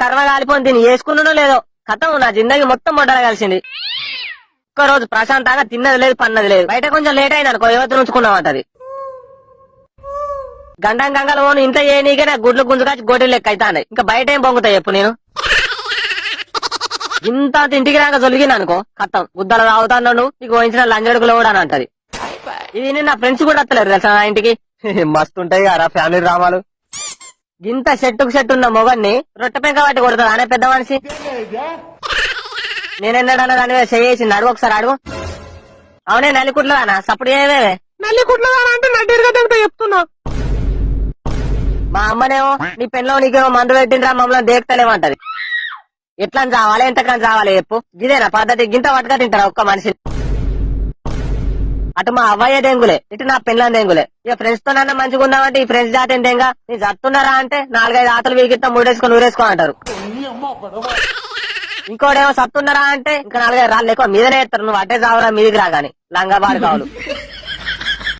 కర్మ కాలిపోయి దీన్ని వేసుకున్నానో లేదో కథం నా జిందగీ మొత్తం మొట్టల కలిసింది. ఒక్క రోజు ప్రశాంతంగా తిన్నది లేదు పన్నది లేదు. బయట కొంచెం లేట్ అయింది అనుకో యువత ఉంచుకున్నామంటది. గండం గంగలు పోను ఇంత ఏ నీకే నాకు గుడ్లు గుంజుకాచి గోటీలు లెక్క అవుతాయి. ఇంకా బయట ఏం పొంగుతాయి చెప్పు నేను. ఇంత ఇంటికి రాక జొలిగింది అనుకో కథం గుద్దలు తాగుతాను నీకు వహించిన లంజడుకులో కూడా అని అంటది. ఇది నా ఫ్రెండ్స్ కూడా వస్తలేరు తెలుసా నా ఇంటికి. మస్తుంటాయి కదా ఫ్యామిలీ డ్రామాలు. ఇంత షెట్టుకు షెట్టు ఉన్న మొగన్ని రొట్టె పెంక పట్టి కొడుతుంది అనే పెద్ద మనిషి. నేనెన్నడన్నా దాని మీద చేసింది అడుగు ఒకసారి అడుగు. అవునే నల్లికుట్లదానా సప్పుడు ఏవేవే నల్లికుట్లదానా అంటే నడ్డిగా తగ్గుతా చెప్తున్నా. మా అమ్మనేమో నీ పెన్లో నీకేమో మందు పెట్టిండ్రా మమ్మల్ని దేక్తలేమంటది. ఎట్లా చావాలి ఎంతకని చావాలి చెప్పు. ఇదేనా పద్ధతి గింత పట్టుక తింటారా ఒక్క మనిషి. అటు మా అవ్వయ్య దెంగులే ఇటు నా పెన్లని దెంగులే. ఇక ఫ్రెండ్స్ తో నన్న మంచిగా ఉందామంటే ఈ ఫ్రెండ్స్ జాతి దెంగ నీ చస్తున్నారా అంటే 4-5 ఆతలు వీగిస్తా మూడేసుకొని ఊరేసుకో అంటారు. ఇంకోటేమో సత్తున్నారా అంటే ఇంకా 4-5 రాళ్ళు ఎక్కువ మీదనే ఎత్తారు. నువ్వు అట్టే చావరా మీదికి రాగాని లంగా బారు కావులు.